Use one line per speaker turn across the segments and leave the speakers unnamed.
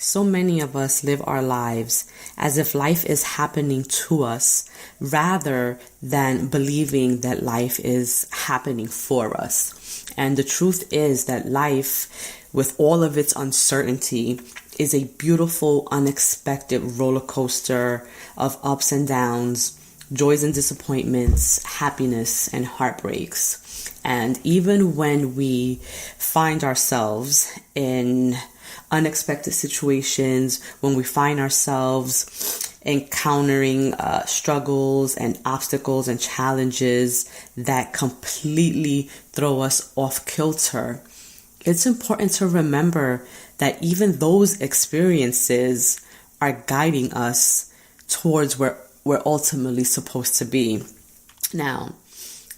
So many of us live our lives as if life is happening to us rather than believing that life is happening for us. And the truth is that life, with all of its uncertainty, is a beautiful, unexpected roller coaster of ups and downs, joys and disappointments, happiness and heartbreaks. And even when we find ourselves in unexpected situations, when we find ourselves encountering struggles and obstacles and challenges that completely throw us off kilter, it's important to remember that even those experiences are guiding us towards where we're ultimately supposed to be. Now,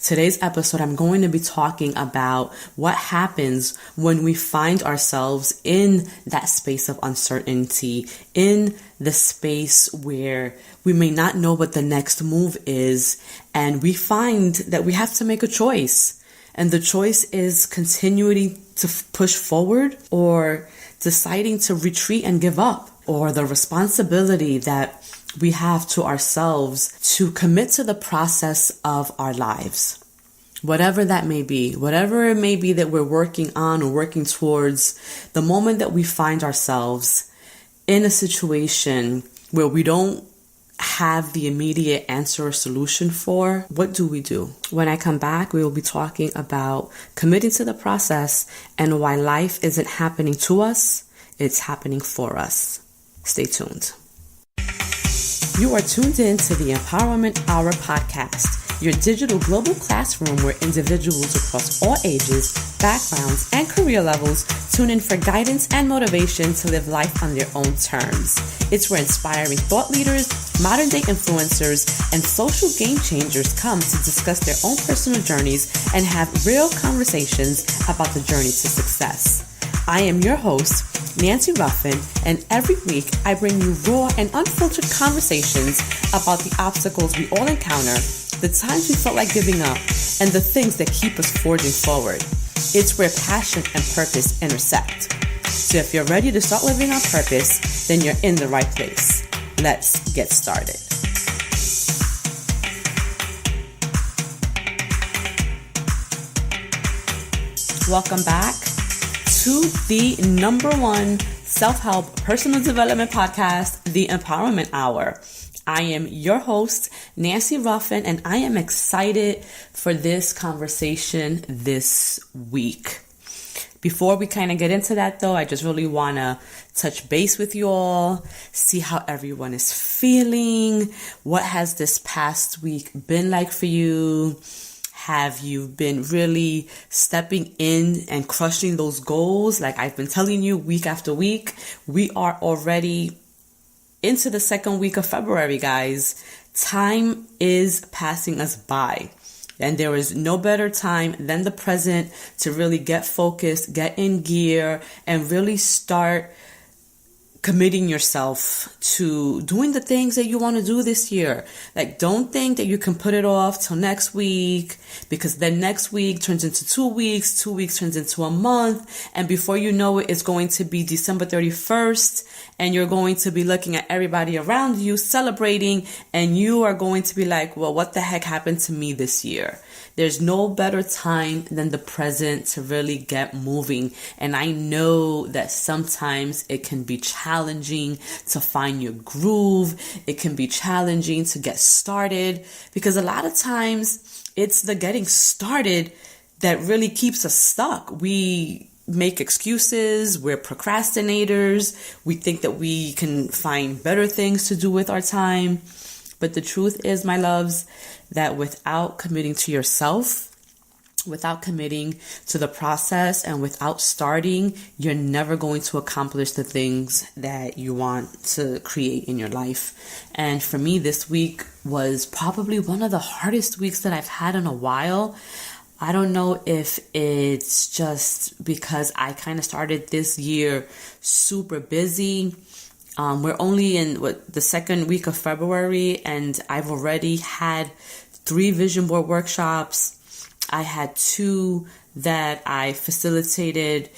today's episode, I'm going to be talking about what happens when we find ourselves in that space of uncertainty, in the space where we may not know what the next move is, and we find that we have to make a choice. And the choice is continuing to push forward or deciding to retreat and give up, or the responsibility that we have to ourselves to commit to the process of our lives. Whatever that may be, whatever it may be that we're working on or working towards, the moment that we find ourselves in a situation where we don't have the immediate answer or solution for, what do we do? When I come back, we will be talking about committing to the process and why life isn't happening to us, it's happening for us. Stay tuned. You are tuned in to the Empowerment Hour podcast, your digital global classroom where individuals across all ages, backgrounds, and career levels tune in for guidance and motivation to live life on their own terms. It's where inspiring thought leaders, modern-day influencers, and social game changers come to discuss their own personal journeys and have real conversations about the journey to success. I am your host, Nancy Ruffin, and every week I bring you raw and unfiltered conversations about the obstacles we all encounter, the times we felt like giving up, and the things that keep us forging forward. It's where passion and purpose intersect. So if you're ready to start living on purpose, then you're in the right place. Let's get started. Welcome back to the number one self-help personal development podcast, The Empowerment Hour. I am your host, Nancy Ruffin, and I am excited for this conversation this week. Before we kind of get into that, though, I just really want to touch base with you all, see how everyone is feeling. What has this past week been like for you? Have you been really stepping in and crushing those goals? Like I've been telling you week after week, we are already into the second week of February, guys. Time is passing us by. And there is no better time than the present to really get focused, get in gear, and really start committing yourself to doing the things that you want to do this year. Like, don't think that you can put it off till next week, because then next week turns into 2 weeks, 2 weeks turns into a month, and before you know it, it's going to be December 31st, and you're going to be looking at everybody around you celebrating, and you are going to be like, well, what the heck happened to me this year? There's no better time than the present to really get moving. And I know that sometimes it can be challenging to find your groove. It can be challenging to get started, because a lot of times it's the getting started that really keeps us stuck. We make excuses. We're procrastinators. We think that we can find better things to do with our time. But the truth is, my loves, that without committing to yourself, without committing to the process, and without starting, you're never going to accomplish the things that you want to create in your life. And for me, this week was probably one of the hardest weeks that I've had in a while. I don't know if it's just because I kind of started this year super busy. We're only in the second week of February, and I've already had 3 vision board workshops. I had 2 that I facilitated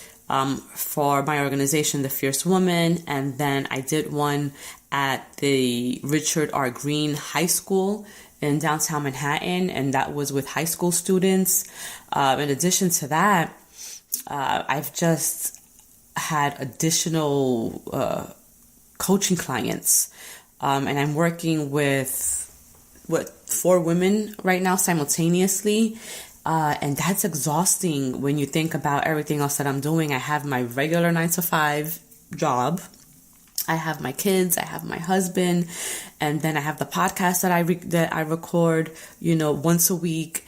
for my organization, The Fierce Woman. And then I did one at the Richard R. Green High School in downtown Manhattan, and that was with high school students. In addition to that, I've just had additional coaching clients, and I'm working with 4 women right now simultaneously, and that's exhausting when you think about everything else that I'm doing. I have my regular 9-to-5 job, I have my kids, I have my husband, and then I have the podcast that I record, once a week.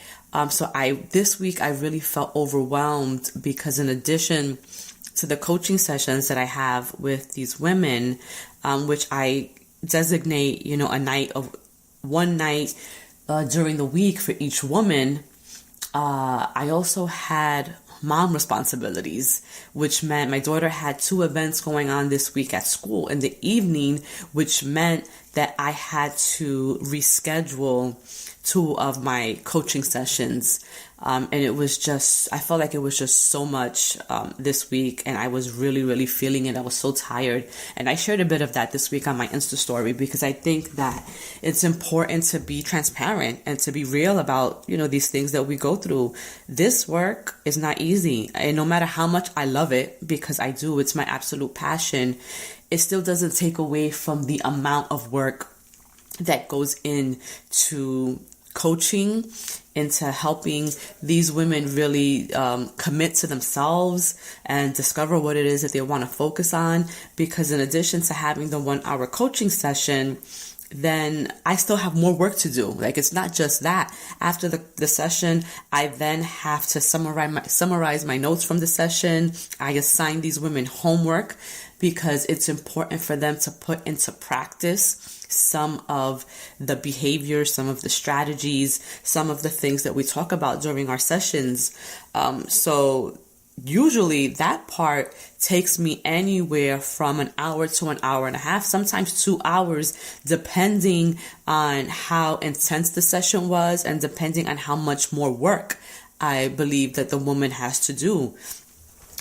So this week I really felt overwhelmed because in addition to the coaching sessions that I have with these women, which I designate, one night during the week for each woman, I also had mom responsibilities, which meant my daughter had 2 events going on this week at school in the evening, which meant that I had to reschedule 2 of my coaching sessions. And I felt like it was just so much this week, and I was really, really feeling it. I was so tired. And I shared a bit of that this week on my Insta story because I think that it's important to be transparent and to be real about, these things that we go through. This work is not easy. And no matter how much I love it, because I do, it's my absolute passion, it still doesn't take away from the amount of work that goes into coaching, into helping these women really commit to themselves and discover what it is that they want to focus on. Because in addition to having the 1-hour coaching session, then I still have more work to do. Like, it's not just that. After the session, I then have to summarize my notes from the session. I assign these women homework because it's important for them to put into practice some of the behaviors, some of the strategies, some of the things that we talk about during our sessions. So usually that part takes me anywhere from an hour to an hour and a half, sometimes 2 hours, depending on how intense the session was and depending on how much more work I believe that the woman has to do.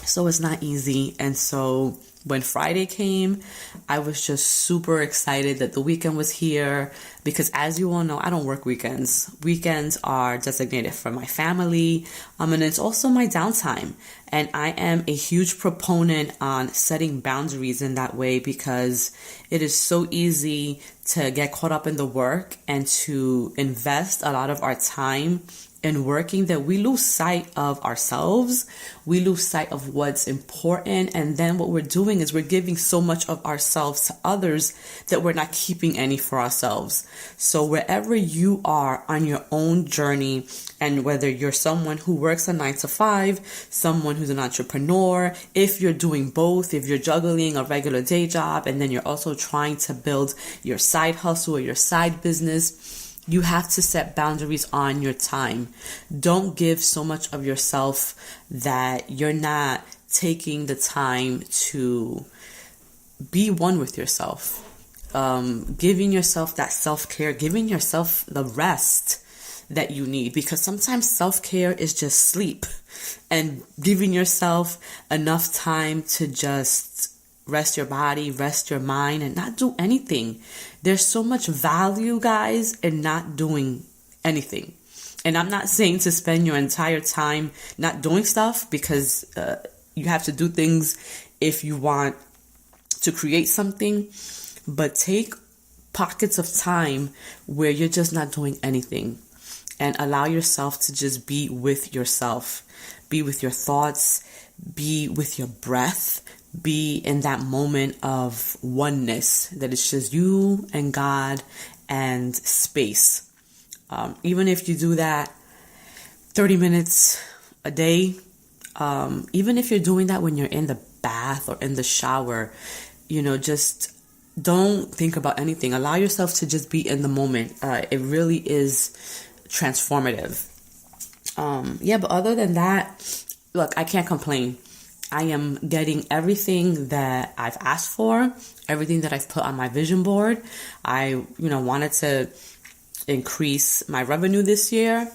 So it's not easy. And so when Friday came, I was just super excited that the weekend was here because, as you all know, I don't work weekends. Weekends are designated for my family, and it's also my downtime. And I am a huge proponent on setting boundaries in that way because it is so easy to get caught up in the work and to invest a lot of our time in working that we lose sight of ourselves. We lose sight of what's important. And then what we're doing is we're giving so much of ourselves to others that we're not keeping any for ourselves. So wherever you are on your own journey, and whether you're someone who works a 9-to-5, someone who's an entrepreneur, if you're doing both, if you're juggling a regular day job, and then you're also trying to build your side hustle or your side business, you have to set boundaries on your time. Don't give so much of yourself that you're not taking the time to be one with yourself. Giving yourself that self-care, giving yourself the rest that you need. Because sometimes self-care is just sleep and giving yourself enough time to just rest your body, rest your mind, and not do anything. There's so much value, guys, in not doing anything. And I'm not saying to spend your entire time not doing stuff, because you have to do things if you want to create something. But take pockets of time where you're just not doing anything and allow yourself to just be with yourself. Be with your thoughts, be with your breath, be in that moment of oneness that it's just you and God and space. Even if you do that 30 minutes a day, even if you're doing that when you're in the bath or in the shower, just don't think about anything. Allow yourself to just be in the moment. It really is transformative. But other than that, look, I can't complain. I am getting everything that I've asked for, everything that I've put on my vision board. I, wanted to increase my revenue this year.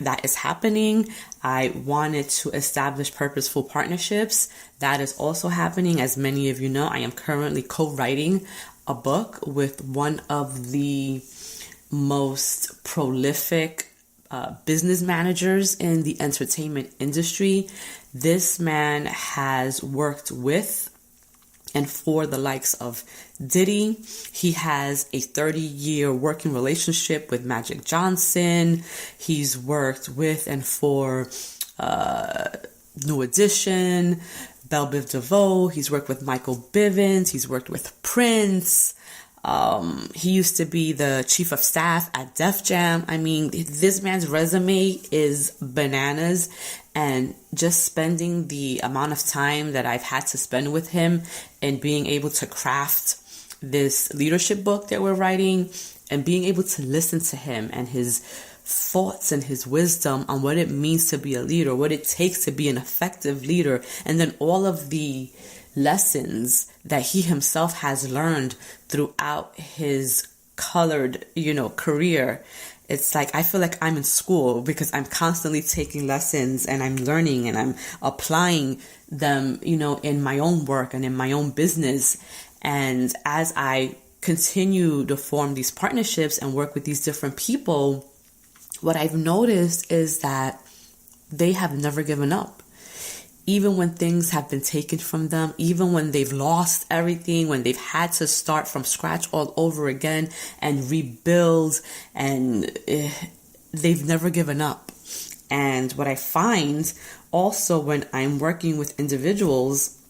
That is happening. I wanted to establish purposeful partnerships. That is also happening. As many of you know, I am currently co-writing a book with one of the most prolific business managers in the entertainment industry. This man has worked with and for the likes of Diddy. He has a 30-year working relationship with Magic Johnson. He's worked with and for New Edition, Belle Biv DeVoe. He's worked with Michael Bivins. He's worked with Prince. He used to be the chief of staff at Def Jam. I mean, this man's resume is bananas, and just spending the amount of time that I've had to spend with him and being able to craft this leadership book that we're writing and being able to listen to him and his thoughts and his wisdom on what it means to be a leader, what it takes to be an effective leader, and then all of the lessons that he himself has learned throughout his colored, career. It's like, I feel like I'm in school because I'm constantly taking lessons and I'm learning and I'm applying them, in my own work and in my own business. And as I continue to form these partnerships and work with these different people, what I've noticed is that they have never given up. Even when things have been taken from them, even when they've lost everything, when they've had to start from scratch all over again and rebuild, and they've never given up. And what I find also when I'm working with individuals,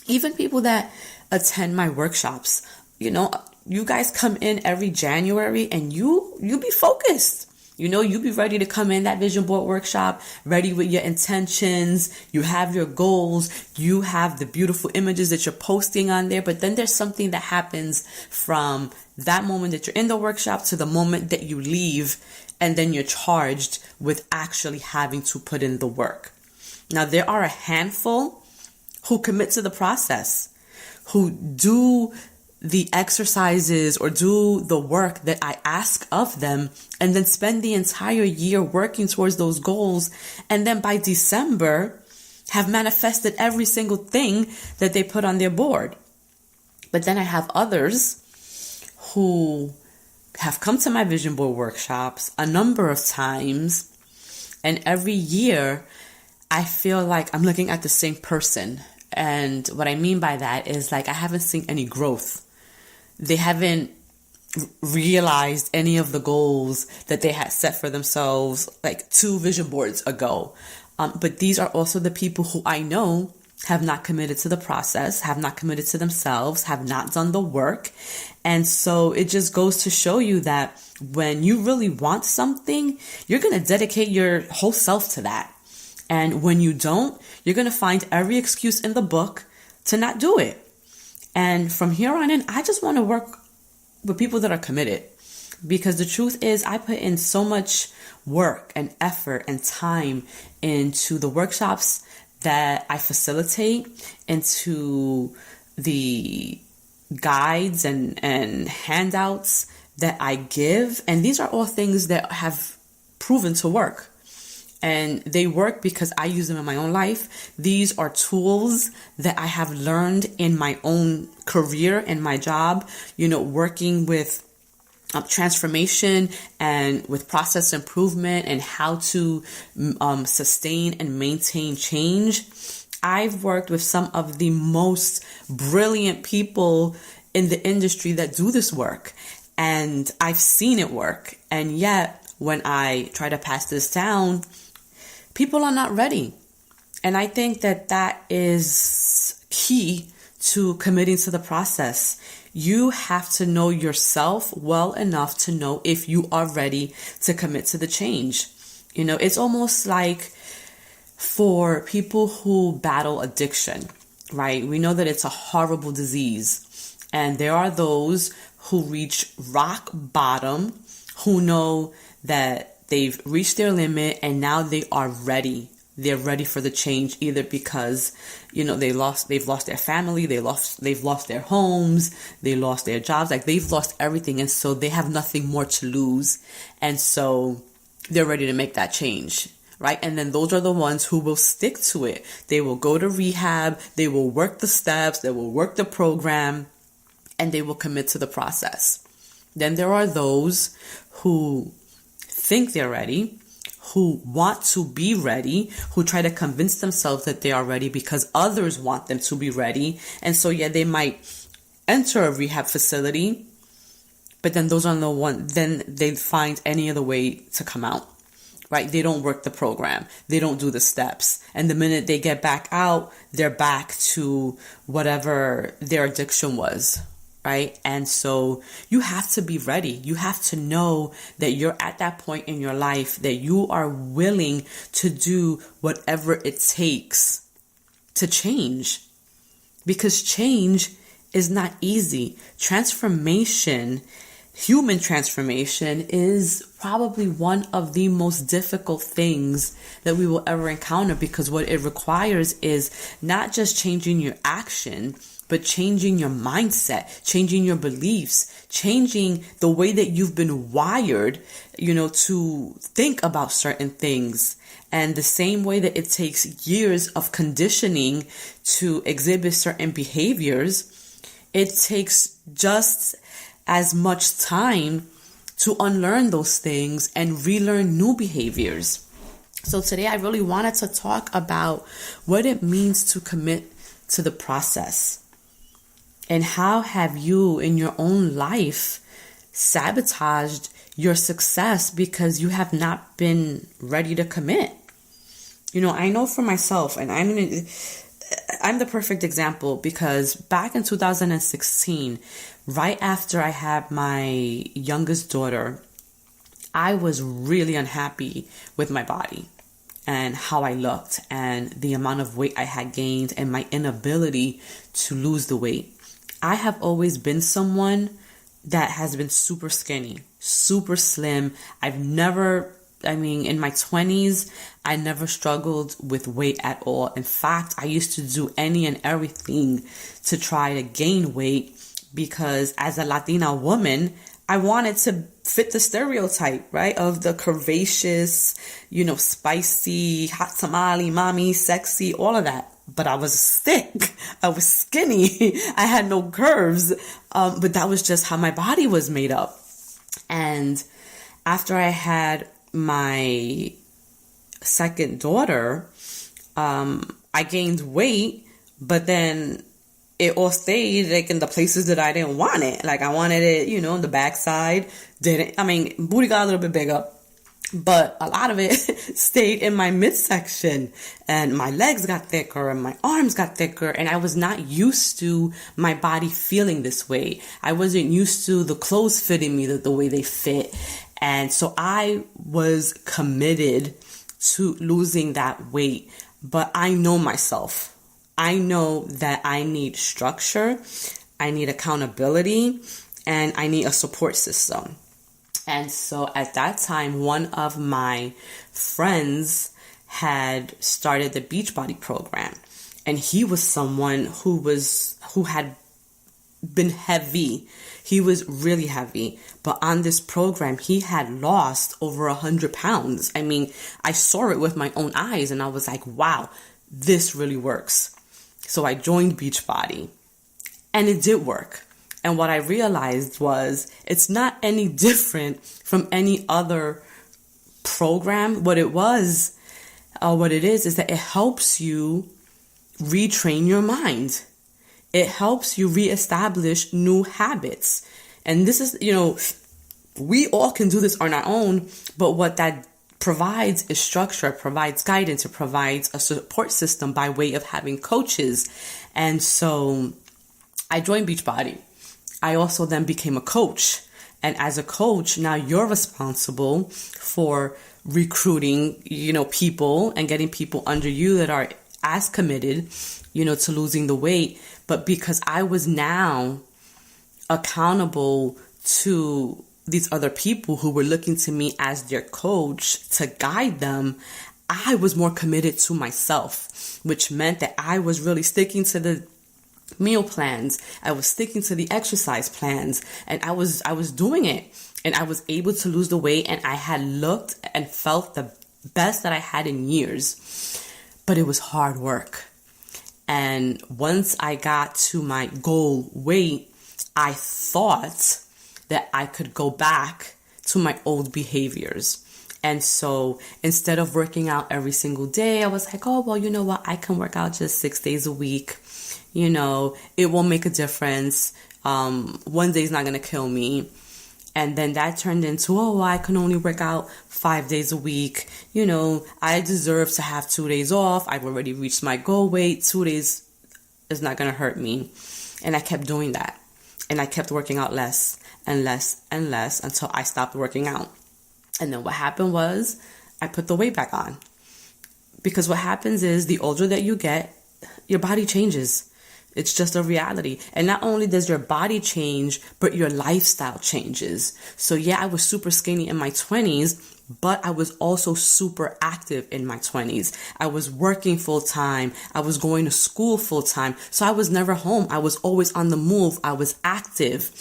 even people that attend my workshops, you guys come in every January and you be focused. You be ready to come in that vision board workshop, ready with your intentions. You have your goals. You have the beautiful images that you're posting on there. But then there's something that happens from that moment that you're in the workshop to the moment that you leave. And then you're charged with actually having to put in the work. Now, there are a handful who commit to the process, who do the exercises or do the work that I ask of them, and then spend the entire year working towards those goals. And then by December, have manifested every single thing that they put on their board. But then I have others who have come to my vision board workshops a number of times. And every year I feel like I'm looking at the same person. And what I mean by that is, like, I haven't seen any growth. They haven't realized any of the goals that they had set for themselves like 2 vision boards ago. But these are also the people who I know have not committed to the process, have not committed to themselves, have not done the work. And so it just goes to show you that when you really want something, you're going to dedicate your whole self to that. And when you don't, you're going to find every excuse in the book to not do it. And from here on in, I just want to work with people that are committed, because the truth is I put in so much work and effort and time into the workshops that I facilitate, into the guides and handouts that I give. And these are all things that have proven to work. And they work because I use them in my own life. These are tools that I have learned in my own career and my job, working with transformation and with process improvement and how to sustain and maintain change. I've worked with some of the most brilliant people in the industry that do this work, and I've seen it work. And yet, when I try to pass this down, people are not ready. And I think that that is key to committing to the process. You have to know yourself well enough to know if you are ready to commit to the change. It's almost like for people who battle addiction, right? We know that it's a horrible disease. And there are those who reach rock bottom, who know that they've reached their limit and now they are ready. They're ready for the change, either because, they've lost their family, they've lost their homes, they lost their jobs, like they've lost everything. And so they have nothing more to lose. And so they're ready to make that change, right? And then those are the ones who will stick to it. They will go to rehab, they will work the steps, they will work the program, and they will commit to the process. Then there are those who think they're ready, who want to be ready, who try to convince themselves that they are ready because others want them to be ready. And so, yeah, they might enter a rehab facility, but then those are the ones, then they find any other way to come out, right? They don't work the program. They don't do the steps. And the minute they get back out, they're back to whatever their addiction was, right? And so you have to be ready. You have to know that you're at that point in your life that you are willing to do whatever it takes to change, because change is not easy. Human transformation is probably one of the most difficult things that we will ever encounter, because what it requires is not just changing your action, but changing your mindset, changing your beliefs, changing the way that you've been wired, to think about certain things. And the same way that it takes years of conditioning to exhibit certain behaviors, it takes just as much time to unlearn those things and relearn new behaviors. So today I really wanted to talk about what it means to commit to the process. And how have you in your own life sabotaged your success because you have not been ready to commit? I know for myself, and I'm the perfect example, because back in 2016, right after I had my youngest daughter, I was really unhappy with my body and how I looked and the amount of weight I had gained and my inability to lose the weight. I have always been someone that has been super skinny, super slim. In my 20s, I never struggled with weight at all. In fact, I used to do any and everything to try to gain weight, because as a Latina woman, I wanted to fit the stereotype, right, of the curvaceous, spicy, hot tamale, mommy, sexy, all of that. But I was thick. I was skinny. I had no curves. But that was just how my body was made up. And after I had my second daughter, I gained weight, but then it all stayed in the places that I didn't want it. I wanted it, in the backside. Booty got a little bit bigger, but a lot of it stayed in my midsection, and my legs got thicker and my arms got thicker, and I was not used to my body feeling this way. I wasn't used to the clothes fitting me the way they fit. And so I was committed to losing that weight, but I know myself. I know that I need structure, I need accountability, and I need a support system. And so at that time, one of my friends had started the Beachbody program, and he was someone who had been heavy. He was really heavy, but on this program, he had lost over 100 pounds. I saw it with my own eyes, and I was like, wow, this really works. So I joined Beachbody, and it did work. And what I realized was it's not any different from any other program. What it is that it helps you retrain your mind. It helps you reestablish new habits. And this is, we all can do this on our own, but what that provides is structure, it provides guidance, it provides a support system by way of having coaches. And so I joined Beachbody. I also then became a coach. And as a coach, now you're responsible for recruiting, people and getting people under you that are as committed, to losing the weight. But because I was now accountable to these other people who were looking to me as their coach to guide them, I was more committed to myself, which meant that I was really sticking to the meal plans. I was sticking to the exercise plans, and I was doing it, and I was able to lose the weight, and I had looked and felt the best that I had in years. But it was hard work. And once I got to my goal weight, I thought that I could go back to my old behaviors. And so instead of working out every single day, I was like, oh, well, you know what? I can work out just 6 days a week. You know, it won't make a difference. One day is not going to kill me. And then that turned into, oh, I can only work out 5 days a week. You know, I deserve to have 2 days off. I've already reached my goal weight. 2 days is not going to hurt me. And I kept doing that. And I kept working out less and less and less until I stopped working out. And then what happened was I put the weight back on. Because what happens is the older that you get, your body changes. It's just a reality. And not only does your body change, but your lifestyle changes. So yeah, I was super skinny in my 20s, but I was also super active in my 20s. I was working full time. I was going to school full time. So I was never home. I was always on the move. I was active.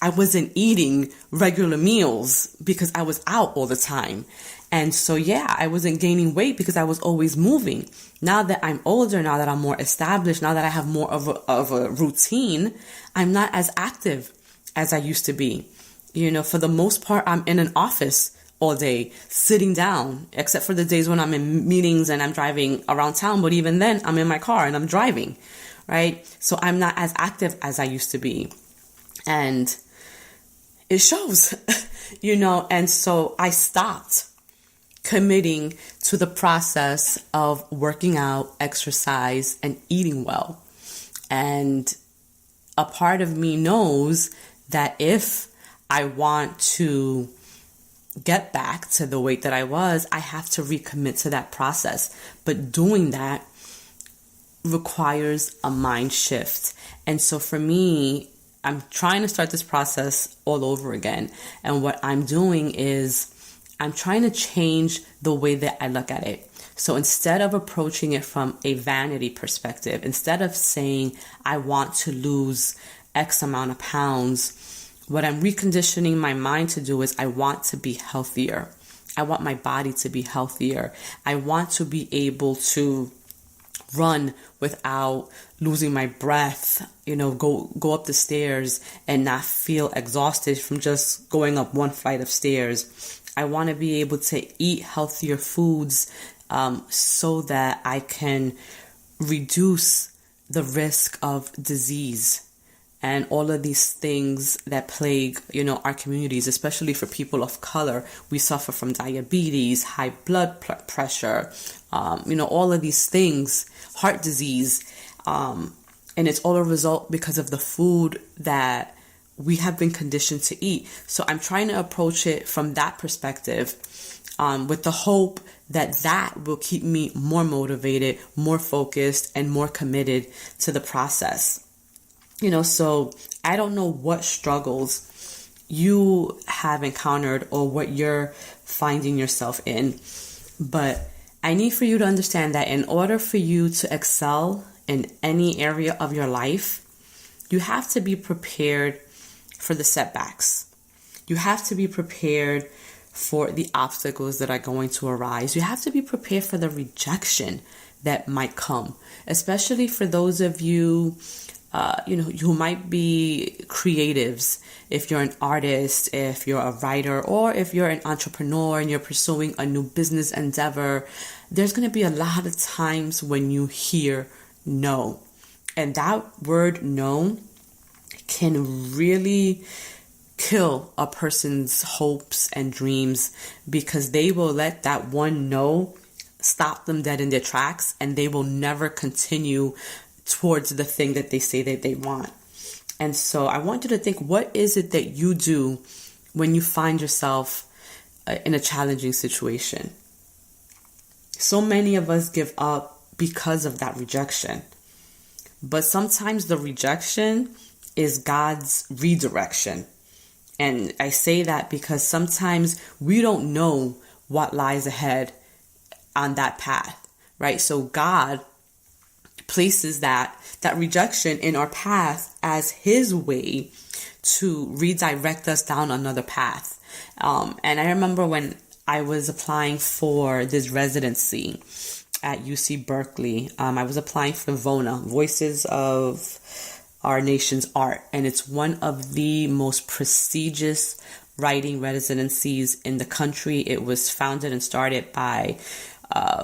I wasn't eating regular meals because I was out all the time. And so, yeah, I wasn't gaining weight because I was always moving. Now that I'm older, now that I'm more established, now that I have more of a routine, I'm not as active as I used to be. You know, for the most part, I'm in an office all day, sitting down, except for the days when I'm in meetings and I'm driving around town. But even then, I'm in my car and I'm driving, right? So I'm not as active as I used to be. And it shows, you know, and so I stopped committing to the process of working out, exercise, and eating well. And a part of me knows that if I want to get back to the weight that I was, I have to recommit to that process. But doing that requires a mind shift. And so for me, I'm trying to start this process all over again. And what I'm doing is I'm trying to change the way that I look at it. So instead of approaching it from a vanity perspective, instead of saying I want to lose X amount of pounds, what I'm reconditioning my mind to do is I want to be healthier. I want my body to be healthier. I want to be able to run without losing my breath, you know, go up the stairs and not feel exhausted from just going up one flight of stairs. I want to be able to eat healthier foods so that I can reduce the risk of disease and all of these things that plague, you know, our communities, especially for people of color. We suffer from diabetes, high blood pressure, you know, all of these things, heart disease. And it's all a result because of the food that we have been conditioned to eat. So I'm trying to approach it from that perspective, with the hope that will keep me more motivated, more focused, and more committed to the process. You know, so I don't know what struggles you have encountered or what you're finding yourself in, but I need for you to understand that in order for you to excel in any area of your life, you have to be prepared for the setbacks. You have to be prepared for the obstacles that are going to arise. You have to be prepared for the rejection that might come, especially for those of you, you know, who might be creatives. If you're an artist, if you're a writer, or if you're an entrepreneur and you're pursuing a new business endeavor, there's going to be a lot of times when you hear no. And that word no can really kill a person's hopes and dreams, because they will let that one no stop them dead in their tracks, and they will never continue towards the thing that they say that they want. And so I want you to think, what is it that you do when you find yourself in a challenging situation? So many of us give up because of that rejection. But sometimes the rejection is God's redirection. And I say that because sometimes we don't know what lies ahead on that path, right? So God places that rejection in our path as his way to redirect us down another path. And I remember when I was applying for this residency at UC Berkeley, I was applying for VONA, Voices of Our Nation's Art, and it's one of the most prestigious writing residencies in the country. It was founded and started by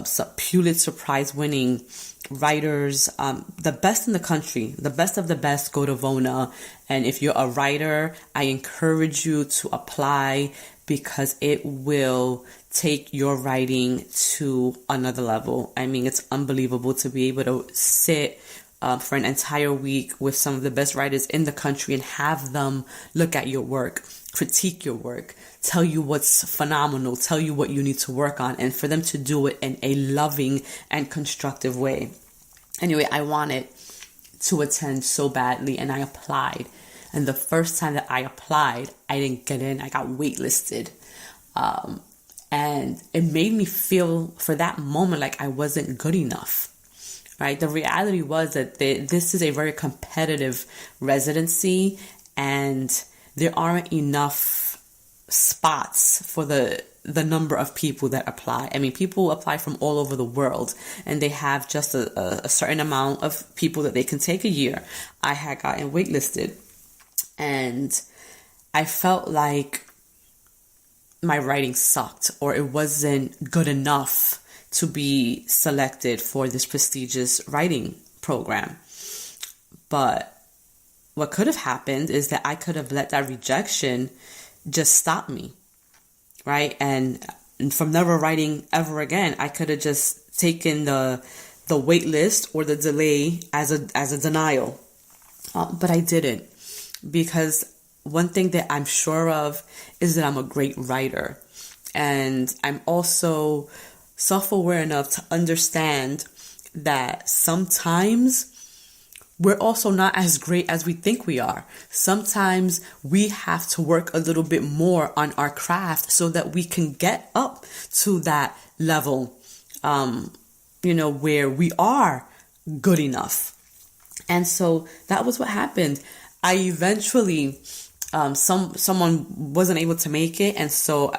some Pulitzer Prize winning writers, the best in the country, the best of the best go to VONA. And if you're a writer, I encourage you to apply, because it will take your writing to another level. I mean, it's unbelievable to be able to sit for an entire week with some of the best writers in the country and have them look at your work, critique your work, tell you what's phenomenal, tell you what you need to work on, and for them to do it in a loving and constructive way. Anyway, I wanted to attend so badly, and I applied. And the first time that I applied, I didn't get in. I got waitlisted. And it made me feel for that moment like I wasn't good enough. Right? The reality was that this is a very competitive residency, and there aren't enough spots for the number of people that apply. I mean, people apply from all over the world, and they have just a certain amount of people that they can take a year. I had gotten waitlisted, and I felt like my writing sucked, or it wasn't good enough to be selected for this prestigious writing program. But what could have happened is that I could have let that rejection just stop me, right? And from never writing ever again, I could have just taken the wait list or the delay as a denial. But I didn't, because one thing that I'm sure of is that I'm a great writer. And I'm also self-aware enough to understand that sometimes we're also not as great as we think we are. Sometimes we have to work a little bit more on our craft so that we can get up to that level, where we are good enough. And so that was what happened. I eventually, someone wasn't able to make it, and so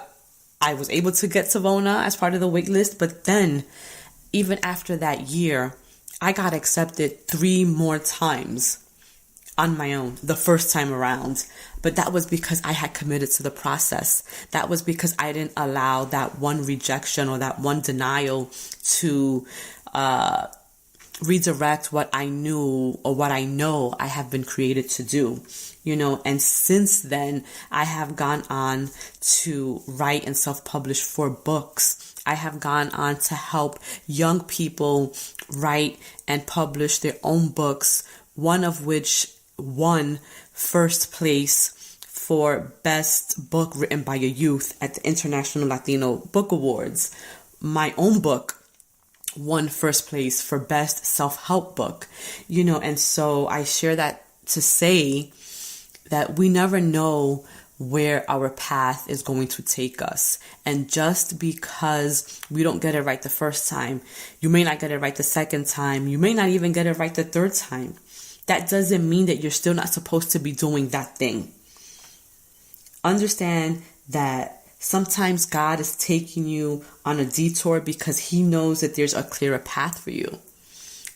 I was able to get to VONA as part of the wait list. But then, even after that year, I got accepted 3 more times on my own the first time around. But that was because I had committed to the process. That was because I didn't allow that one rejection or that one denial to redirect what I knew or what I know I have been created to do. And since then, I have gone on to write and self-publish 4 books. I have gone on to help young people write and publish their own books, one of which won first place for best book written by a youth at the International Latino Book Awards. My own book won first place for best self-help book, and so I share that to say that we never know where our path is going to take us. And just because we don't get it right the first time, you may not get it right the second time, you may not even get it right the third time. That doesn't mean that you're still not supposed to be doing that thing. Understand that sometimes God is taking you on a detour because he knows that there's a clearer path for you.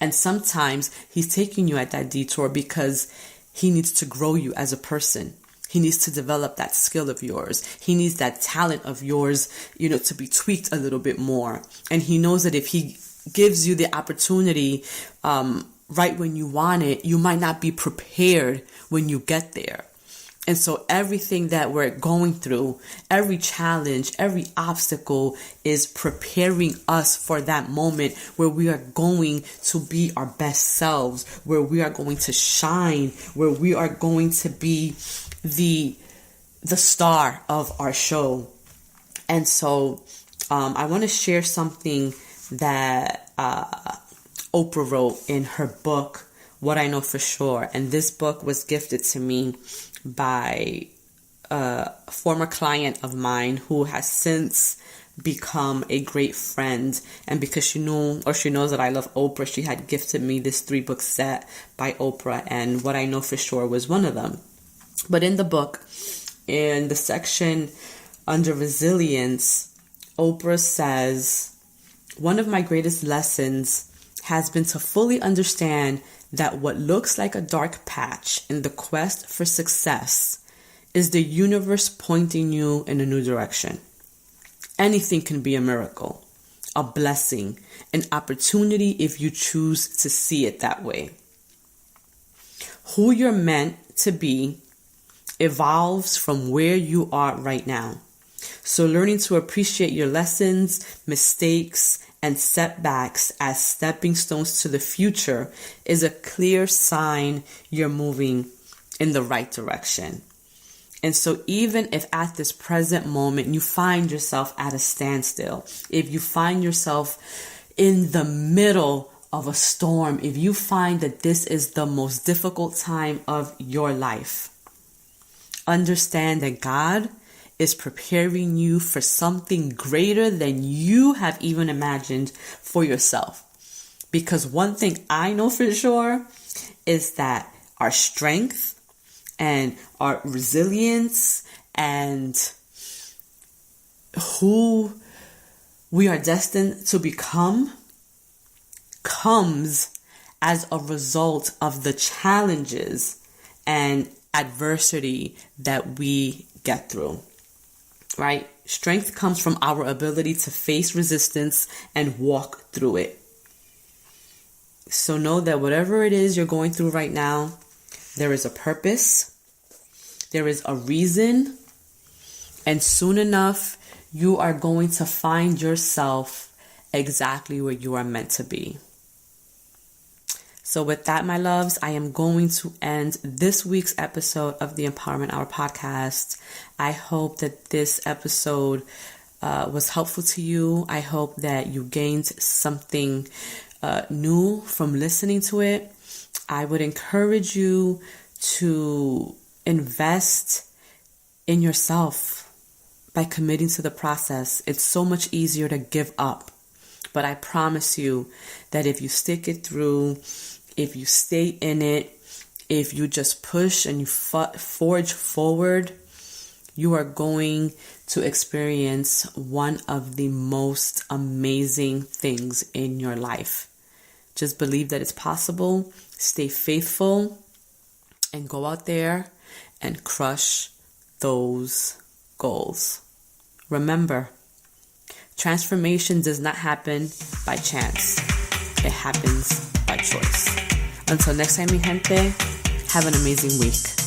And sometimes he's taking you at that detour because he needs to grow you as a person. He needs to develop that skill of yours. He needs that talent of yours, to be tweaked a little bit more. And he knows that if he gives you the opportunity right when you want it, you might not be prepared when you get there. And so everything that we're going through, every challenge, every obstacle is preparing us for that moment where we are going to be our best selves, where we are going to shine, where we are going to be the star of our show. And so I want to share something that Oprah wrote in her book, What I Know for Sure. And this book was gifted to me by a former client of mine who has since become a great friend. And because she knows that I love Oprah, she had gifted me this 3-book set by Oprah, and What I Know for Sure was one of them. But in the book, in the section under resilience, Oprah says, one of my greatest lessons has been to fully understand that what looks like a dark patch in the quest for success is the universe pointing you in a new direction. Anything can be a miracle, a blessing, an opportunity if you choose to see it that way. Who you're meant to be evolves from where you are right now. So learning to appreciate your lessons, mistakes, and setbacks as stepping stones to the future is a clear sign you're moving in the right direction. And so even if at this present moment you find yourself at a standstill, if you find yourself in the middle of a storm, if you find that this is the most difficult time of your life, understand that God is preparing you for something greater than you have even imagined for yourself. Because one thing I know for sure is that our strength and our resilience and who we are destined to become comes as a result of the challenges and adversity that we get through, right? Strength comes from our ability to face resistance and walk through it. So know that whatever it is you're going through right now, there is a purpose, there is a reason, and soon enough, you are going to find yourself exactly where you are meant to be. So with that, my loves, I am going to end this week's episode of the Empowerment Hour podcast. I hope that this episode was helpful to you. I hope that you gained something new from listening to it. I would encourage you to invest in yourself by committing to the process. It's so much easier to give up. But I promise you that if you stick it through, if you stay in it, if you just push and you forge forward, you are going to experience one of the most amazing things in your life. Just believe that it's possible, stay faithful, and go out there and crush those goals. Remember, transformation does not happen by chance. It happens by choice. Until next time, mi gente, have an amazing week.